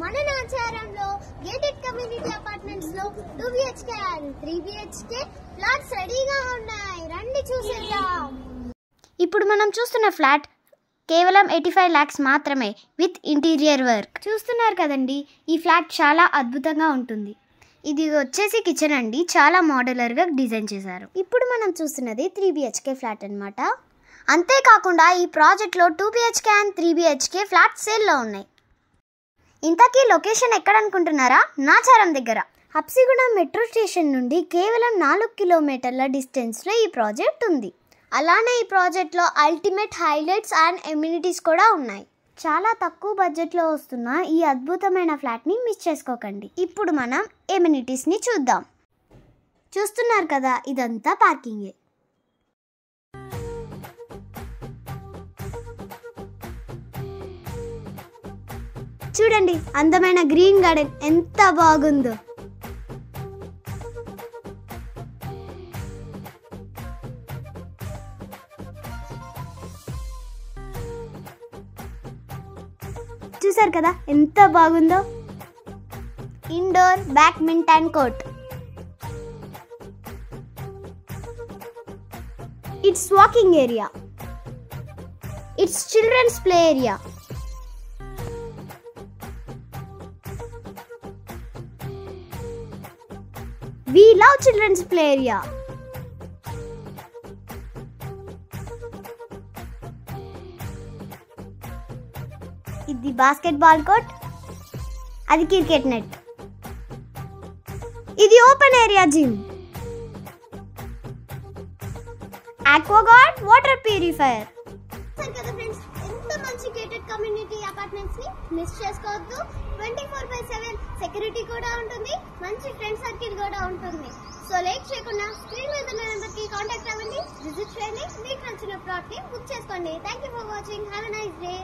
మన నాచారంలో gated community apartments లో 2 BHK and 3 BHK flats రెడీగా ఉన్నాయి. రండి చూసేద్దాం. ఇప్పుడు మనం చూస్తున్న ఫ్లాట్ కేవలం 85 lakhs మాత్రమే విత్ ఇంటీరియర్ వర్క్. చూస్తున్నారు కదండి, ఈ ఫ్లాట్ చాలా అద్భుతంగా ఉంటుంది. ఇది వచ్చేసి కిచెన్ అండి, చాలా మోడ్యులర్గా డిజైన్ చేశారు. ఇప్పుడు మనం చూస్తున్నది 3 BHK ఫ్లాట్ అనమాట. అంతేకాకుండా ఈ ప్రాజెక్ట్లో 2 BHK అండ్ 3 BHK ఫ్లాట్ సేల్లో ఉన్నాయి. ఇంతకీ లొకేషన్ ఎక్కడ అనుకుంటున్నారా? నాచారం దగ్గర. హబ్సిగూడెం మెట్రో స్టేషన్ నుండి కేవలం 4 కిలోమీటర్ల డిస్టెన్స్లో ఈ ప్రాజెక్ట్ ఉంది. అలానే ఈ ప్రాజెక్ట్లో అల్టిమేట్ హైలైట్స్ అండ్ ఎమ్యూనిటీస్ కూడా ఉన్నాయి. చాలా తక్కువ బడ్జెట్లో వస్తున్న ఈ అద్భుతమైన ఫ్లాట్ని మిస్ చేసుకోకండి. ఇప్పుడు మనం ఎమ్యూనిటీస్ని చూద్దాం. చూస్తున్నారు కదా, ఇదంతా పార్కింగే. చూడండి, అందమైన గ్రీన్ గార్డెన్ ఎంత బాగుందో. చూసారు కదా ఎంత బాగుందో. Indoor badminton court, it's walking area, it's children's play area. We love children's play area. ఇది బాస్కెట్బాల్ కోర్ట్, అది క్రికెట్ నెట్, ఇది open area gym, Aquaguard water purifier. కదా ఫ్రెండ్స్, ఎంత మంచి గేటెడ్ కమ్యూనిటీ అపార్ట్మెంట్స్ ని మిస్ చేసుకోవద్దు. 24/7 సెక్యూరిటీ కూడా ఉంటుంది, మంచి ఫ్రెండ్ సర్కిల్ కూడా ఉంటుంది. సో లేట్ చేయకుండా స్క్రీన్ మీద ఉన్న నెంబర్ కి కాంటాక్ట్ అవ్వండి, విజిట్ చేయండి, మీకు నచ్చిన ప్లాట్ ని బుక్ చేసుకోండి. Thank you for watching. Have a nice day.